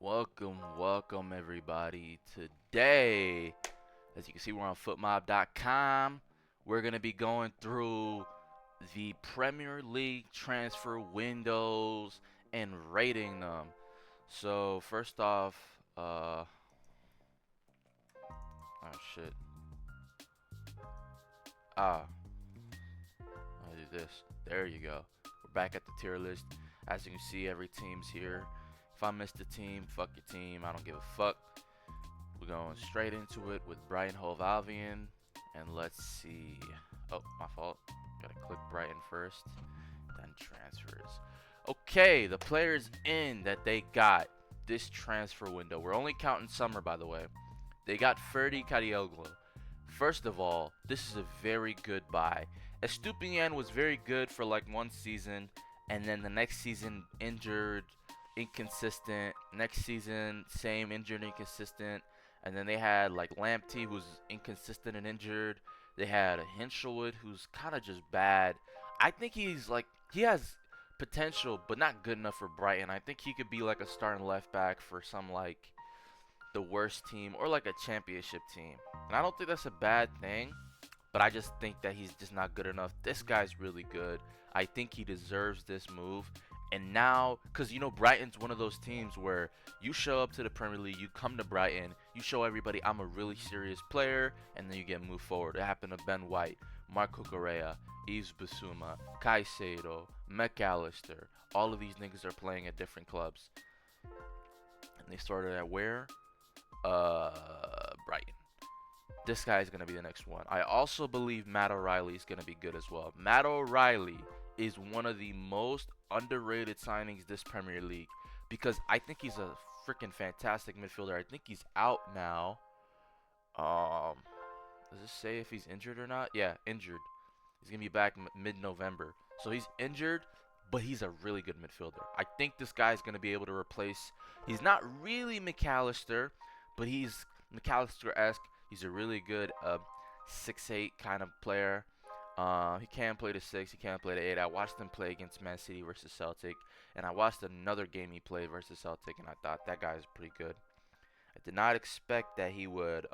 Welcome everybody. Today, as you can see, we're on footmob.com. We're going to be going through the Premier League transfer windows and rating them. So, first off, oh shit. Ah, I'll do this. There you go. We're back at the tier list. As you can see, every team's here. If I missed a team, fuck your team. I don't give a fuck. We're going straight into it with Brighton Hove Albion. And let's see. Oh, my fault. Gotta click Brighton first, then transfers. Okay, the players in that they got this transfer window. We're only counting summer, by the way. They got Ferdi Kadioglu. First of all, this is a very good buy. Estupiñán was very good for like one season, and then the next season injured, inconsistent. Next season, same injured, inconsistent. And then they had like Lamptey, who's inconsistent and injured. They had Hinchelwood, who's kind of just bad. I think he has potential, but not good enough for Brighton. I think he could be like a starting left back for some like the worst team or like a championship team. And I don't think that's a bad thing, but I just think that he's just not good enough. This guy's really good. I think he deserves this move. And now, because Brighton's one of those teams where you show up to the Premier League, you come to Brighton, you show everybody I'm a really serious player, and then you get moved forward. It happened to Ben White, Marco Correa, Yves Bissouma, Caicedo, McAllister. All of these niggas are playing at different clubs. And they started at where? Brighton. This guy is going to be the next one. I also believe Matt O'Reilly is going to be good as well. Matt O'Reilly is one of the most underrated signings this Premier League because I think he's a freaking fantastic midfielder. I think he's out now. Does this say if he's injured or not? Yeah, injured. He's going to be back mid-November. So he's injured, but he's a really good midfielder. I think this guy is going to be able to replace. He's not really McAllister, but he's McAllister-esque. He's a really good 6'8" kind of player. He can play the 6, he can play the 8. I watched him play against Man City versus Celtic, and I watched another game he played versus Celtic, and I thought that guy is pretty good. I did not expect that he would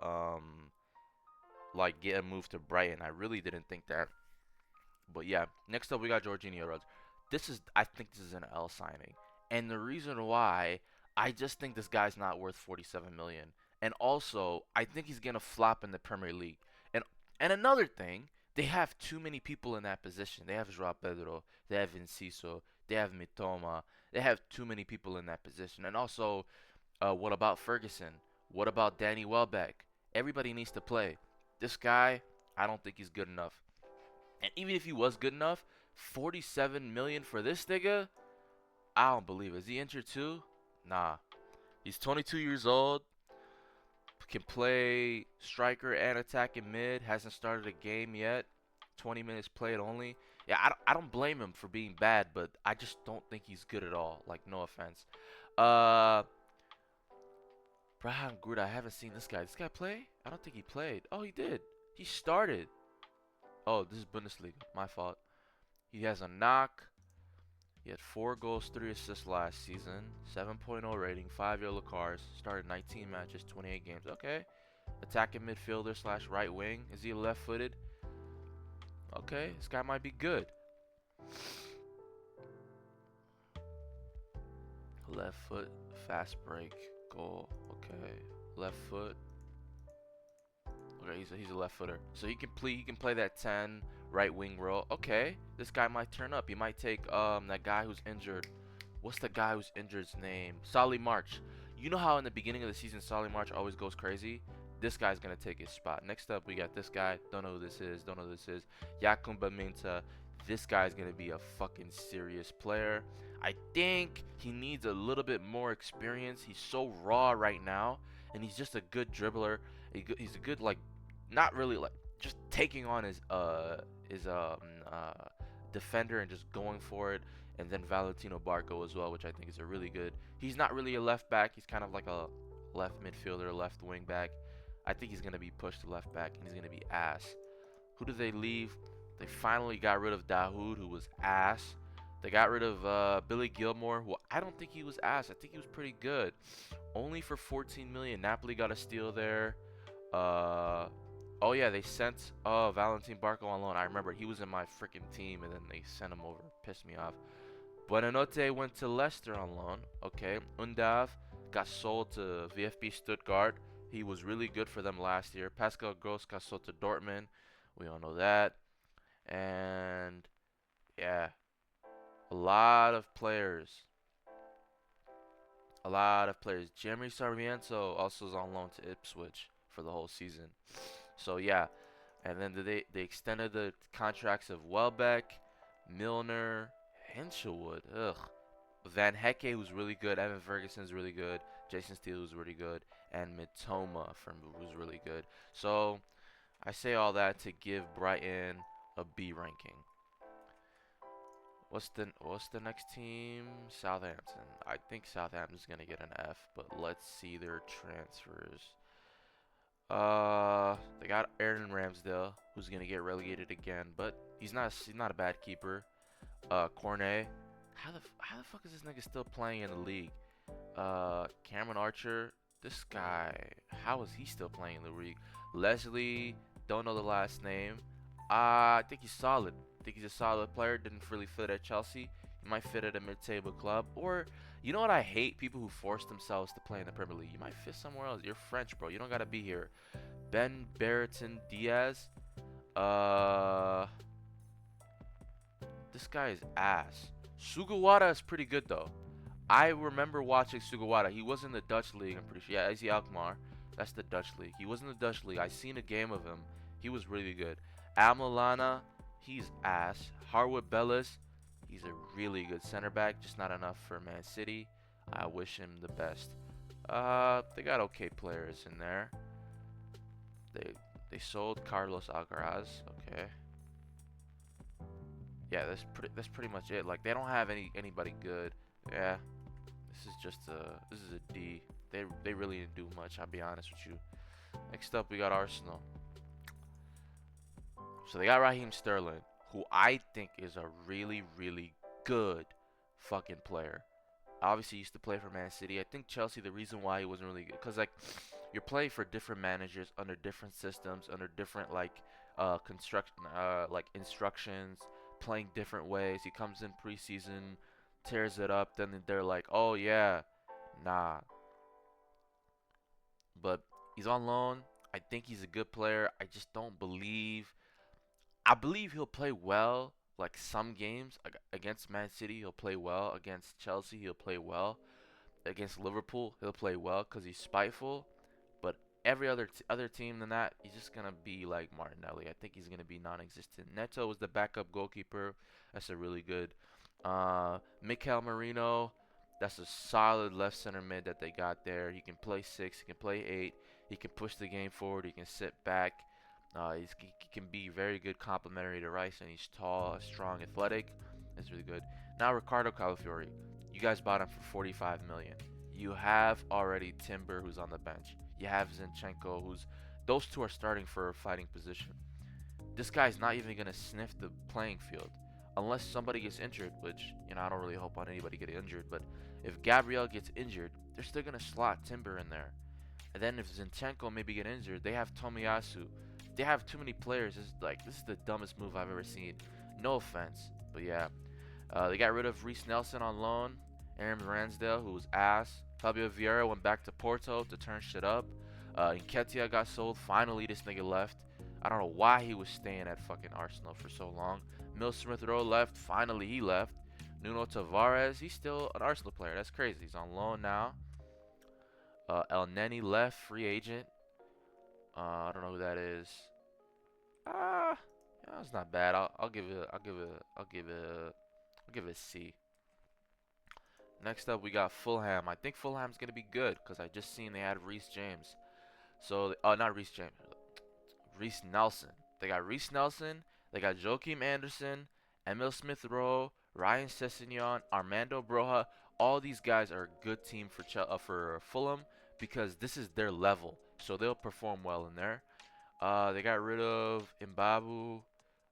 like get a move to Brighton. I really didn't think that. But yeah, next up we got Jorginho Rhodes. I think this is an L signing. And the reason why, I just think this guy's not worth 47 million. And also, I think he's going to flop in the Premier League. And another thing, they have too many people in that position. They have Joao Pedro, they have Enciso, they have Mitoma. They have too many people in that position. And also, what about Ferguson? What about Danny Welbeck? Everybody needs to play. This guy, I don't think he's good enough. And even if he was good enough, 47 million for this nigga? I don't believe it. Is he injured too? Nah. He's 22 years old. Can play striker and attack in mid. Hasn't started a game yet. 20 minutes played only. Yeah, I don't blame him for being bad, but I just don't think he's good at all. Like, no offense. Brian Gruda, I haven't seen this guy. This guy play? I don't think he played. Oh, he did. He started. Oh, this is Bundesliga. My fault. He has a knock. He had 4 goals, 3 assists last season. 7.0 rating, 5 yellow cards. Started 19 matches, 28 games. Okay. Attacking midfielder slash right wing. Is he left-footed? Okay, this guy might be good. Left foot, fast break, goal. Okay, left foot. Okay, he's a left footer, so he can play that 10 right wing role. Okay, this guy might turn up. He might take that guy who's injured. What's the guy who's injured's name? Solly March. You know how in the beginning of the season Solly March always goes crazy? This guy's gonna take his spot. Next up, we got this guy. Don't know who this is. Don't know who this is. Yakumba Minta. This guy's gonna be a fucking serious player. I think he needs a little bit more experience. He's so raw right now, and he's just a good dribbler. He's a good like, not really like just taking on his defender and just going for it. And then Valentino Barco as well, which I think is a really good. He's not really a left back. He's kind of like a left midfielder, left wing back. I think he's gonna be pushed to left back, and he's gonna be ass. Who did they leave? They finally got rid of Dahoud, who was ass. They got rid of Billy Gilmore, who I don't think he was ass. I think he was pretty good. only for 14 million. Napoli got a steal there. Uh, oh yeah, they sent Valentin Barco on loan. I remember he was in my freaking team, and then they sent him over. Pissed me off. Buonanotte went to Leicester on loan. Okay, Undav got sold to VfB Stuttgart. He was really good for them last year. Pascal Gross got sold to Dortmund. We all know that. And yeah, a lot of players. A lot of players. Jeremy Sarmiento also is on loan to Ipswich for the whole season. So yeah, and then they extended the contracts of Welbeck, Milner, Hinshelwood. Ugh. Van Hecke, who's really good. Evan Ferguson's really good. Jason Steele, who's really good. And Mitoma who's really good. So I say all that to give Brighton a B ranking. What's the next team? Southampton. I think Southampton's gonna get an F, but let's see their transfers. They got Aaron Ramsdale, who's gonna get relegated again, but he's not a bad keeper. Cornet. How the fuck is this nigga still playing in the league? Cameron Archer. This guy, how is he still playing in the league? Leslie, don't know the last name. I think he's solid. I think he's a solid player. Didn't really fit at Chelsea. He might fit at a mid-table club. Or, you know what I hate? People who force themselves to play in the Premier League. You might fit somewhere else. You're French, bro. You don't gotta be here. Ben Berreton Diaz. This guy is ass. Sugawara is pretty good though. I remember watching Sugawara. He was in the Dutch league. I'm pretty sure. Yeah, Izzy Alkmaar. That's the Dutch league. He was in the Dutch league. I seen a game of him. He was really good. Amlalana, he's ass. Harwood Bellis, he's a really good center back. Just not enough for Man City. I wish him the best. They got okay players in there. They sold Carlos Alcaraz. Okay. Yeah, that's pretty much it. Like they don't have anybody good. Yeah, this is a D. They really didn't do much. I'll be honest with you. Next up, we got Arsenal. So they got Raheem Sterling, who I think is a really really good fucking player. Obviously, he used to play for Man City. I think Chelsea. The reason why he wasn't really good, cause like you're playing for different managers under different systems, under different like construction, like instructions, playing different ways. He comes in preseason, tears it up, then they're like, oh yeah, nah. But he's on loan. I think he's a good player. I just don't believe. I believe he'll play well. Like some games against Man City, he'll play well. Against Chelsea, he'll play well. Against Liverpool, he'll play well because he's spiteful. But every other team than that, he's just gonna be like Martinelli. I think he's gonna be non-existent. Neto was the backup goalkeeper. That's a really good. Mikel Marino, that's a solid left center mid that they got there. He can play six. He can play eight. He can push the game forward. He can sit back. He can be very good complementary to Rice, and he's tall, strong, athletic. That's really good. Now Ricardo Calafiori, you guys bought him for 45 million. You have already Timber, who's on the bench. You have Zinchenko, who's those two are starting for a fighting position. This guy's not even gonna sniff the playing field unless somebody gets injured, which I don't really hope on anybody getting injured. But if Gabriel gets injured, they're still gonna slot Timber in there. And then if Zinchenko maybe get injured, they have Tomiyasu. They have too many players. This is the dumbest move I've ever seen. No offense, but yeah. They got rid of Reece Nelson on loan. Aaron Ramsdale, who was ass. Fabio Vieira went back to Porto to turn shit up. Nketiah got sold. Finally, this nigga left. I don't know why he was staying at fucking Arsenal for so long. Mill Smith Rowe left. Finally, he left. Nuno Tavares, he's still an Arsenal player. That's crazy. He's on loan now. El Neni left, free agent. I don't know who that is. Yeah, that's not bad. I'll give it a C. Next up, we got Fulham. I think Fulham's gonna be good because I just seen they had Reece James. So, not Reece James, Reece Nelson. They got Reece Nelson. They got Joachim Anderson, Emil Smith Rowe, Ryan Sessegnon, Armando Broja. All these guys are a good team for Fulham because this is their level, so they'll perform well in there. They got rid of Mbabu.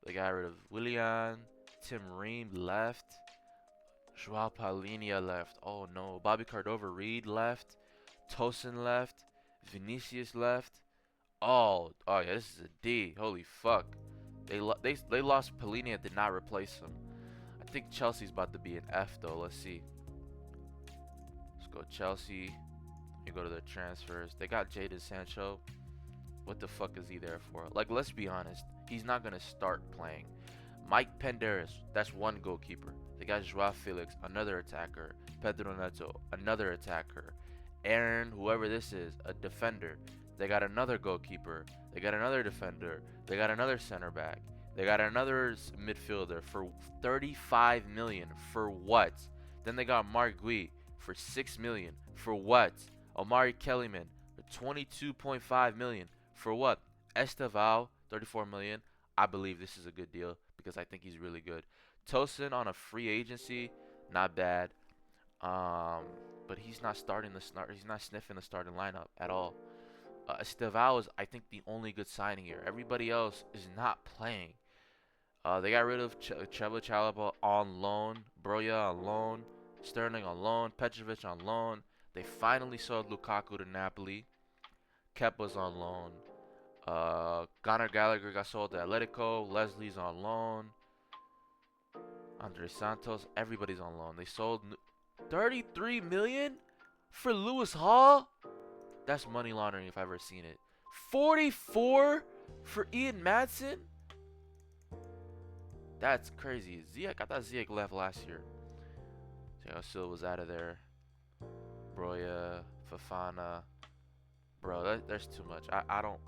They got rid of Willian. Tim Ream left. Joao Paulinho left. Oh no. Bobby Cordova Reed left. Tosin left. Vinicius left. Oh yeah, this is a D. Holy fuck. They lost Pelini and did not replace him. I think Chelsea's about to be an F though. Let's see. Let's go Chelsea. You go to the transfers. They got Jadon Sancho. What the fuck is he there for? Like, let's be honest. He's not gonna start playing. Mike Penderas, that's one goalkeeper. They got Joao Felix, another attacker. Pedro Neto, another attacker. Aaron, whoever this is, a defender. They got another goalkeeper. They got another defender. They got another center back. They got another midfielder for 35 million. For what? Then they got Mark Gui for 6 million. For what? Omari Kellyman, 22.5 million. For what? Esteval, 34 million. I believe this is a good deal because I think he's really good. Tosin on a free agency, not bad. But he's not starting the start. He's not sniffing the starting lineup at all. Esteval is, I think, the only good signing here. Everybody else is not playing. They got rid of Trevor Chalobah on loan, Broya on loan, Sterling on loan, Petrovic on loan. They finally sold Lukaku to Napoli. Kepa's on loan. Conor Gallagher got sold to Atletico. Leslie's on loan. Andre Santos, everybody's on loan. They sold 33 million for Lewis Hall. That's money laundering if I've ever seen it. 44 for Ian Madsen. That's crazy. Ziyech, I thought Ziyech left last year. Thiago Silva's out of there. Broya, Fafana. Bro, there's too much. I don't.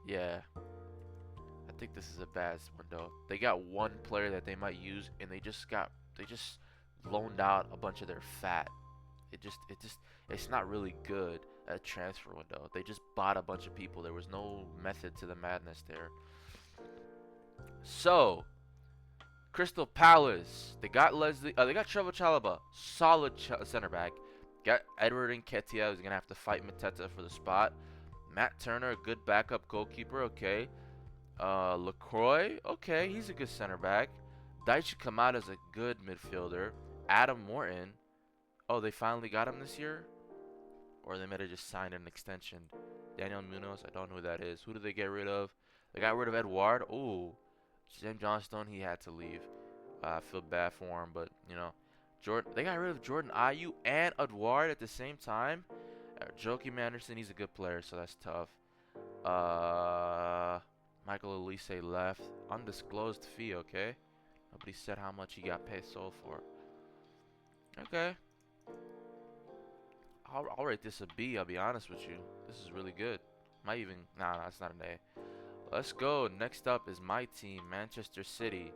Yeah. I think this is a bad window. They got one player that they might use, and they just loaned out a bunch of their fat. It's not really good at transfer window. They just bought a bunch of people. There was no method to the madness there. So, Crystal Palace. They got they got Trevor Chalobah, solid center back. Got Edward Nketiah, who's gonna have to fight Mateta for the spot. Matt Turner, a good backup goalkeeper. Okay. LaCroix, okay, he's a good center back. Daichi Kamada's a good midfielder. Adam Morton. Oh, they finally got him this year? Or they might have just signed an extension. Daniel Munoz, I don't know who that is. Who did they get rid of? They got rid of Edouard. Ooh. James Johnstone, he had to leave. I feel bad for him, but, you know. They got rid of Jordan Ayew and Edouard at the same time. Joakim Anderson, he's a good player, so that's tough. Michael Elise left. Undisclosed fee, okay? Nobody said how much he got paid sold for. Okay. I'll rate this a B, I'll be honest with you. This is really good. Might even... Nah, it's not an A. Let's go. Next up is my team, Manchester City.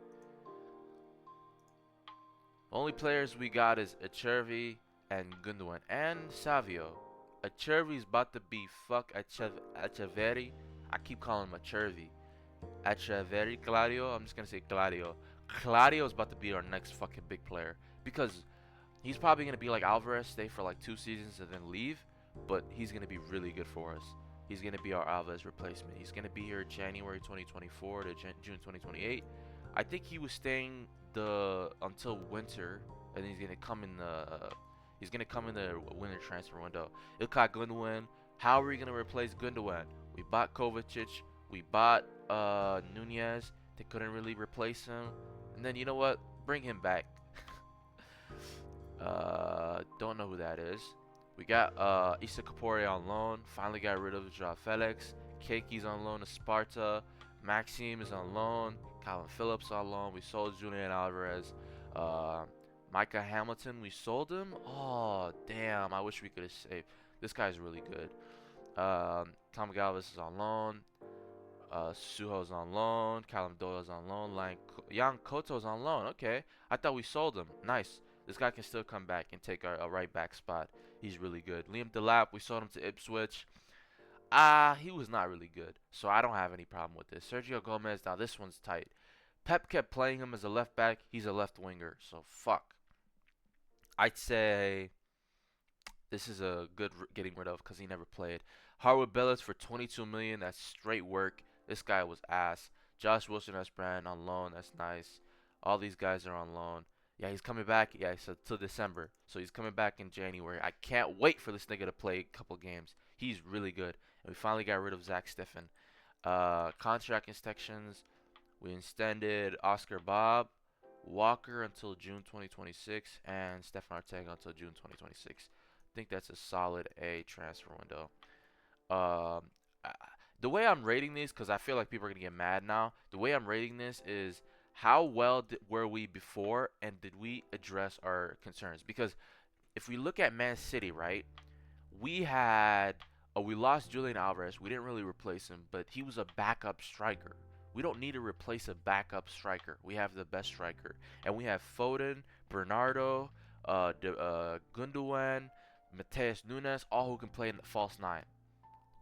Only players we got is Acerbi and Gundogan. And Savio. Acerbi's about to be fuck Echeverri. I keep calling him Acerbi. Echeverri, Claudio. I'm just gonna say Claudio. Claudio is about to be our next fucking big player because he's probably gonna be like Alvarez, stay for like 2 seasons and then leave, but he's gonna be really good for us. He's gonna be our Alvarez replacement. He's gonna be here January 2024 to June 2028. I think he was staying until winter, and he's gonna come in the winter transfer window. Ilkay Gundogan. How are we gonna replace Gundogan? We bought Kovacic. We bought Nunez. They couldn't really replace him. And then you know what? Bring him back. Don't know who that is. We got Issa Kapore on loan. Finally got rid of Joao Felix. Keki's on loan to Sparta. Maxime is on loan. Calvin Phillips on loan. We sold Julian Alvarez. Micah Hamilton, we sold him. Oh, damn. I wish we could have saved. This guy's really good. Tom Galvis is on loan. Suho's on loan. Callum Doyle's on loan. Jan Koto's on loan. Okay. I thought we sold him. Nice. This guy can still come back and take a right back spot. He's really good. Liam Delap, we sold him to Ipswich. He was not really good. So I don't have any problem with this. Sergio Gomez, now this one's tight. Pep kept playing him as a left back. He's a left winger. So fuck. I'd say this is a good getting rid of because he never played. Harwood Bellis for 22 million. That's straight work. This guy was ass. Josh Wilson as brand on loan. That's nice. All these guys are on loan. Yeah, he's coming back. Yeah, so till December. So he's coming back in January. I can't wait for this nigga to play a couple games. He's really good. And we finally got rid of Zach Steffen. Contract extensions. We extended Oscar Bob, Walker until June 2026, and Stefan Ortega until June 2026. I think that's a solid A transfer window. Um, I, the way I'm rating these, because I feel like people are gonna get mad now. The way I'm rating this is how well were we before, and did we address our concerns? Because if we look at Man City, right, we had we lost Julian Alvarez. We didn't really replace him, but he was a backup striker. We don't need to replace a backup striker. We have the best striker, and we have Foden, Bernardo, Gundogan, Mateus Nunes, all who can play in the false nine.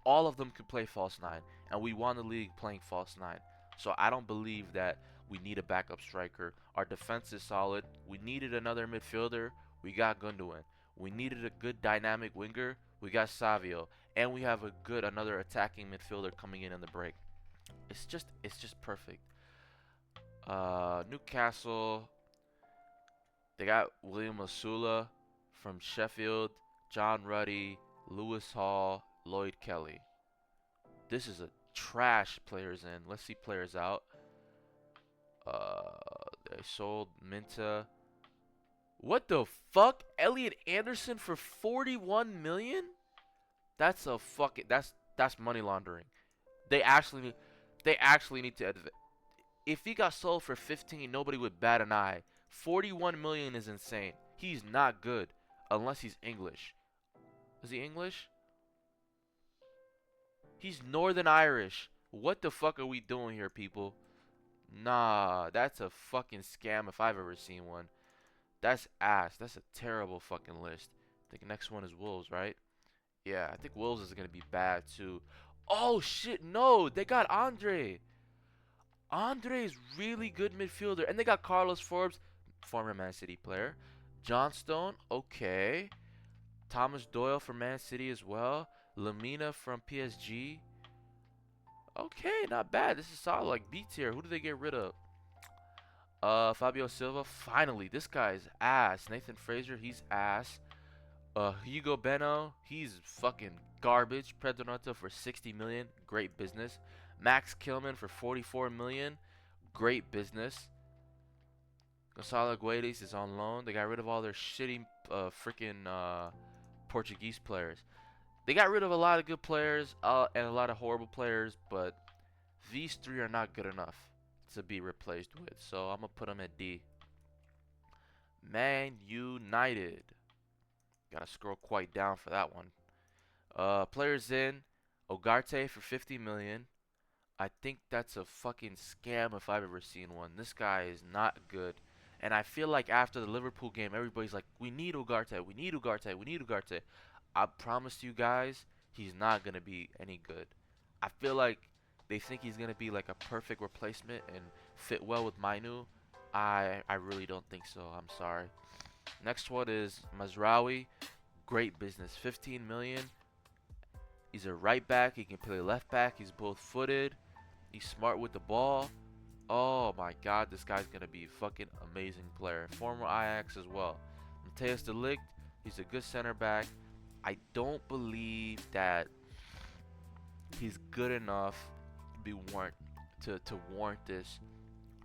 All of them can play false nine, and we won the league playing false nine. So I don't believe that we need a backup striker. Our defense is solid. We needed another midfielder. We got Gundogan. We needed a good dynamic winger. We got Savio, and we have a good another attacking midfielder coming in the break. It's just perfect. Newcastle. They got William Osula from Sheffield, John Ruddy, Lewis Hall, Lloyd Kelly. This is a trash players in. Let's see players out. They sold Minta. What the fuck? Elliot Anderson for 41 million? That's a fucking that's money laundering. They actually need to if he got sold for 15, nobody would bat an eye. 41 million is insane. He's not good unless he's English. Is he English? He's Northern Irish. What the fuck are we doing here, people? Nah, that's a fucking scam if I've ever seen one. That's ass. That's a terrible fucking list. I think next one is Wolves, right? Yeah, I think Wolves is gonna be bad too. Oh shit, no, they got Andre. Andre is really good midfielder, and they got Carlos Forbes, former Man City player. Johnstone, okay. Thomas Doyle from Man City as well. Lamina from PSG. Okay, not bad. This is solid, like B tier. Who did they get rid of? Fabio Silva. Finally, this guy's ass. Nathan Fraser, he's ass. Hugo Beno, he's fucking garbage. Predonata for 60 million, great business. Max Kilman for 44 million, great business. Gonçalo Guedes is on loan. They got rid of all their shitty freaking Portuguese players. They got rid of a lot of good players and a lot of horrible players, but these three are not good enough to be replaced with. So I'm gonna put them at D. Man United. Gotta scroll quite down for that one. Players in Ugarte for 50 million. I think that's a fucking scam if I've ever seen one. This guy is not good. And I feel like after the Liverpool game, everybody's like, we need Ugarte, we need Ugarte, we need Ugarte. I promise you guys, he's not going to be any good. I feel like they think he's going to be like a perfect replacement and fit well with Mainu. I really don't think so. I'm sorry. Next one is Mazraoui. Great business. 15 million. He's a right back. He can play left back. He's both footed. He's smart with the ball. Oh my god, this guy's going to be a fucking amazing player. Former Ajax as well. Mateus de Ligt. He's a good center back. I don't believe that he's good enough to warrant this.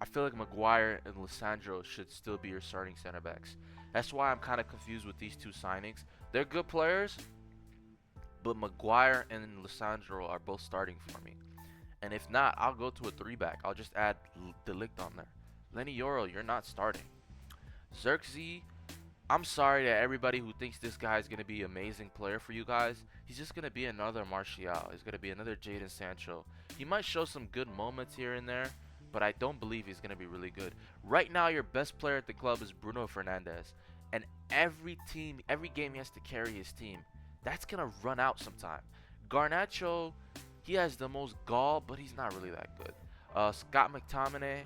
I feel like Maguire and Lissandro should still be your starting center backs. That's why I'm kind of confused with these two signings. They're good players, but Maguire and Lissandro are both starting for me. And if not, I'll go to a 3-back. I'll just add De Ligt on there. Lenny Yoro, you're not starting. Xerxes, I'm sorry to everybody who thinks this guy is going to be an amazing player for you guys. He's just going to be another Martial. He's going to be another Jadon Sancho. He might show some good moments here and there, but I don't believe he's going to be really good. Right now, your best player at the club is Bruno Fernandes. And every game he has to carry his team. That's going to run out sometime. Garnacho, he has the most gall, but he's not really that good. Scott McTominay,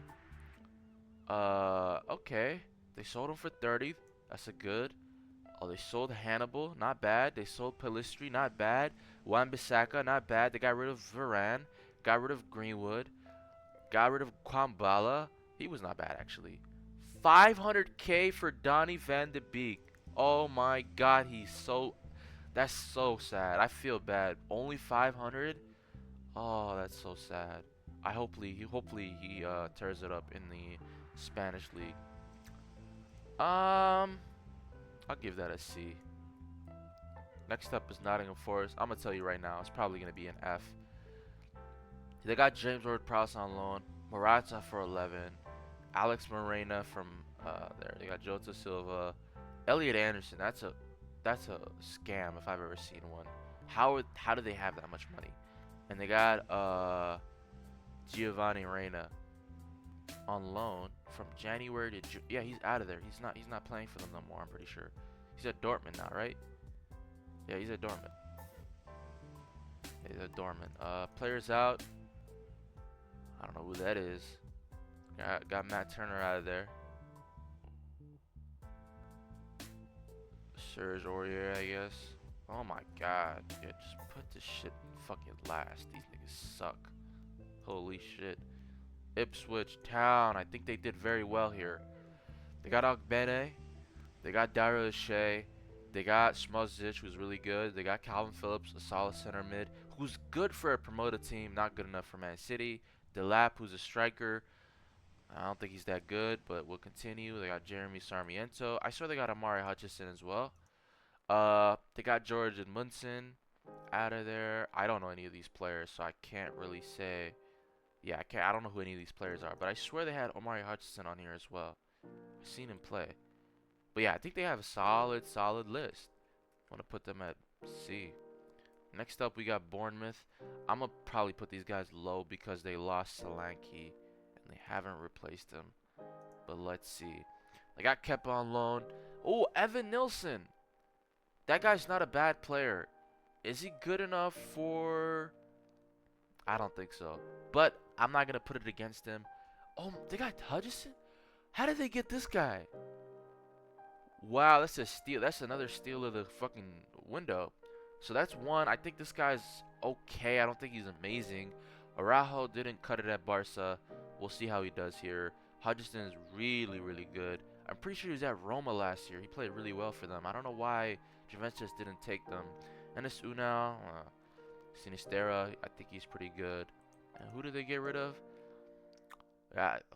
okay. They sold him for 30. That's a good. Oh, they sold Hannibal, not bad. They sold Pelistri, not bad. Wan-Bissaka, not bad. They got rid of Varane, got rid of Greenwood, got rid of Kwambala. He was not bad, actually. 500K for Donny van de Beek. Oh my God, that's so sad. I feel bad. Only 500? Oh, that's so sad. Hopefully he tears it up in the Spanish league. I'll give that a C. Next up is Nottingham Forest. I'm gonna tell you right now, it's probably gonna be an F. They got James Ward-Prowse on loan, Morata for 11, Alex Morena from there. They got Jota Silva, Elliot Anderson. That's a scam if I've ever seen one. How do they have that much money? And they got Giovanni Reina on loan from January to June. Yeah, he's out of there. He's not playing for them no more. I'm pretty sure. He's at Dortmund now, right? Yeah, he's at Dortmund. He's at Dortmund. Players out. I don't know who that is. Got Matt Turner out of there. Serge Aurier, I guess. Oh my God. Yeah, just put this shit fucking last. These niggas suck. Holy shit. Ipswich Town. I think they did very well here. They got Ogbene. They got Dario Shea. They got Smozic, who's really good. They got Calvin Phillips, a solid center mid, who's good for a promoted team, not good enough for Man City. Delap, who's a striker. I don't think he's that good, but we'll continue. They got Jeremy Sarmiento. I saw they got Amari Hutchison as well. They got George and Munson out of there. I don't know any of these players, so I can't really say. Yeah, I don't know who any of these players are, but I swear they had Omari Hutchison on here as well. I've seen him play. But yeah, I think they have a solid list. I want to put them at C. Next up, we got Bournemouth. I'm going to probably put these guys low because they lost Solanke and they haven't replaced him. But let's see. They got Kepa on loan. Oh, Evan Nilsson. That guy's not a bad player. Is he good enough for... I don't think so. But I'm not going to put it against him. Oh, they got Hutchison? How did they get this guy? Wow, that's a steal. That's another steal of the fucking window. So that's one. I think this guy's okay. I don't think he's amazing. Araujo didn't cut it at Barca. We'll see how he does here. Hutchison is really good. I'm pretty sure he was at Roma last year. He played really well for them. I don't know why Juventus didn't take them. Enes Unal, Sinistera, I think he's pretty good. And who did they get rid of?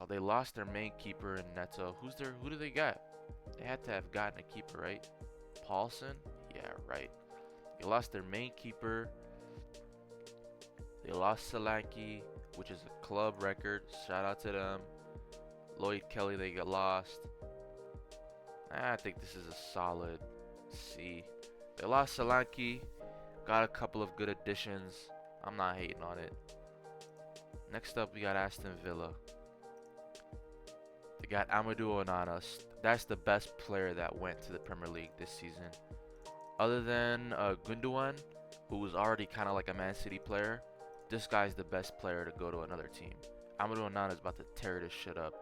They lost their main keeper in Neto. Who do they got? They had to have gotten a keeper, right? Paulson? Yeah, right. They lost their main keeper. They lost Solanke, which is a club record. Shout out to them. Lloyd Kelly, they got lost. I think this is a solid C. They lost Solanke. Got a couple of good additions. I'm not hating on it. Next up, we got Aston Villa. They got Amadou Onana. That's the best player that went to the Premier League this season. Other than Gundogan, who was already kind of like a Man City player, this guy's the best player to go to another team. Amadou Onana is about to tear this shit up.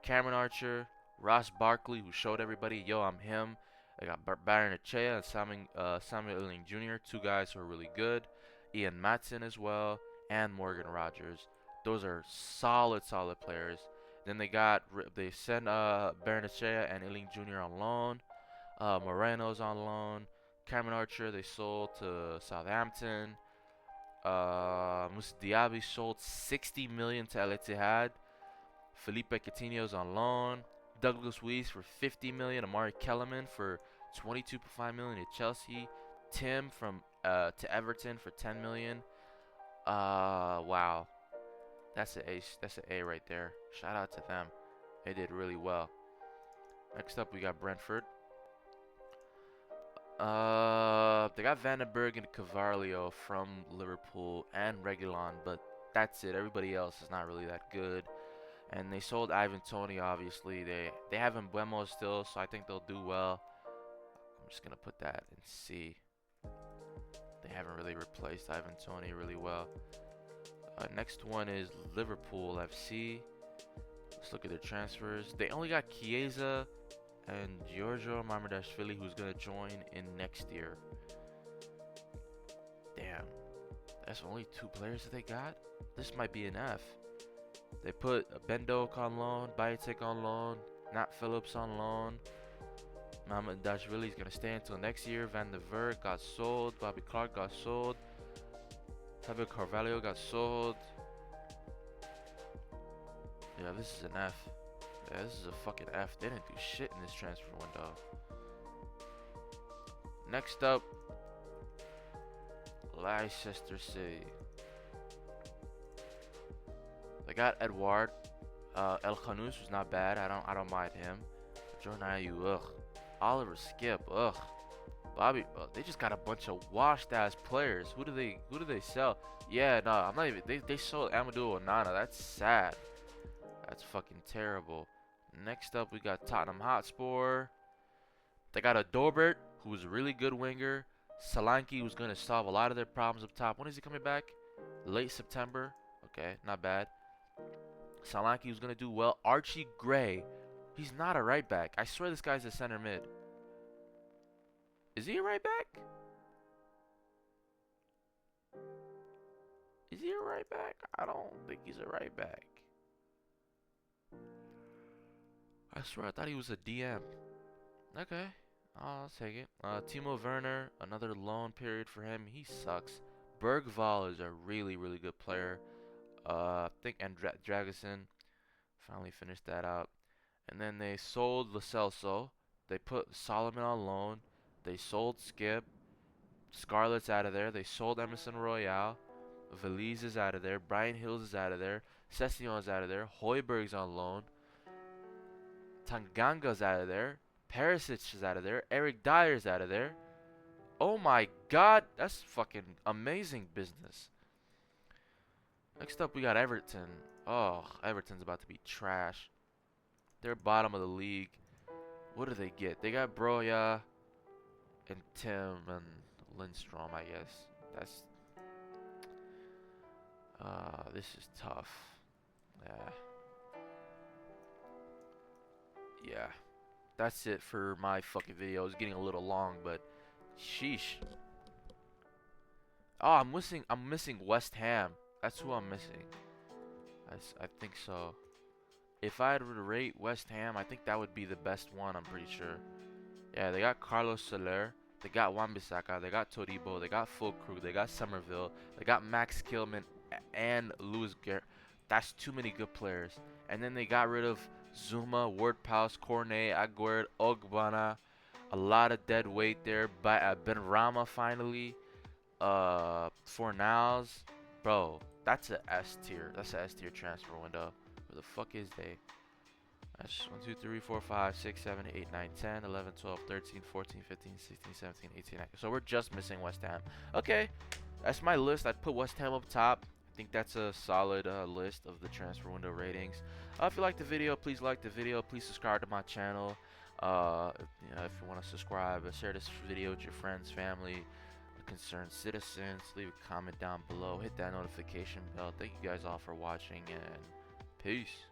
Cameron Archer, Ross Barkley, who showed everybody, yo, I'm him. They got Baron Echea and Samuel Ealing Jr., two guys who are really good. Ian Matson as well, and Morgan Rogers. Those are solid players. Then they sent Baron Echea and Ealing Jr. on loan. Moreno's on loan. Cameron Archer they sold to Southampton. Moussa Diaby sold 60 million to Al Ittihad. Felipe Coutinho's on loan. Douglas Luiz for 50 million. Amari Kellerman for 22.5 million to Chelsea. Tim to Everton for 10 million. Wow. That's an A right there. Shout out to them. They did really well. Next up we got Brentford. They got Van den Berg and Carvalho from Liverpool and Reguilon, but that's it. Everybody else is not really that good. And they sold Ivan Toney, obviously. They have Mbeumo still, so I think they'll do well. I'm just gonna put that in C. They haven't really replaced Ivan Toney really well. Next one is Liverpool FC. Let's look at their transfers. They only got Chiesa and Giorgio Mamardashvili, who's gonna join in next year. Damn, that's only 2 players that they got. This might be an F. They put Bendok on loan, Bajcetic on loan, Nat Phillips on loan. Mohamed Dashvili is gonna stay until next year. Van der Ver got sold. Bobby Clark got sold. Fabio Carvalho got sold. Yeah, this is an F. Yeah, this is a fucking F. They didn't do shit in this transfer window. Next up, Leicester City. They got Edouard. El Khanous was not bad. I don't mind him. Jordan Ayew, ugh. Oliver Skip, ugh. Bobby, they just got a bunch of washed ass players. Who do they sell? Yeah, no, I'm not even. They sold Amadou Onana. That's sad. That's fucking terrible. Next up, we got Tottenham Hotspur. They got a Dorbert, who's a really good winger. Solanke, who's gonna solve a lot of their problems up top. When is he coming back? Late September. Okay, not bad. Solanke was gonna do well. Archie Gray, he's not a right back. I swear this guy's a center mid. Is he a right back? Is he a right back? I don't think he's a right back. I swear I thought he was a DM. Okay, I'll take it. Timo Werner, another loan period for him. He sucks. Bergvall is a really, really good player. I think Dragusin finally finished that out. And then they sold Lo Celso. They put Solomon on loan. They sold Skip. Scarlett's out of there. They sold Emerson Royale. Valise is out of there. Brian Hills is out of there. Session's out of there. Hoiberg's on loan. Tanganga's out of there. Perisic is out of there. Eric Dyer's out of there. Oh my god, that's fucking amazing business. Next up, we got Everton. Oh, Everton's about to be trash. They're bottom of the league. What do they get? They got Broya and Tim and Lindstrom, I guess. That's... this is tough. Yeah. That's it for my fucking video. It's getting a little long, but sheesh. Oh, I'm missing West Ham. That's who I'm missing. I think so. If I had to rate West Ham, I think that would be the best one, I'm pretty sure. Yeah, they got Carlos Soler. They got Wan-Bissaka. They got Todibo. They got Fulkrug. They got Somerville. They got Max Kilman and Louis Garrett. That's too many good players. And then they got rid of Zuma, Ward-Prowse, Cornet, Aguerd, Ogbonna. A lot of dead weight there. Ben Rama finally. Fornals. Bro, that's a S tier. That's a S tier transfer window. Where the fuck is they? That's 1, 2, 3, 4, 5, 6, 7, 8, 9, 10, 11, 12, 13, 14, 15, 16, 17, 18, 19. So we're just missing West Ham. Okay, that's my list. I'd put West Ham up top. I think that's a solid list of the transfer window ratings. If you like the video, please like the video. Please subscribe to my channel. If you want to subscribe, share this video with your friends, family, concerned citizens. Leave a comment down below. Hit that notification bell. Thank you guys all for watching, and peace.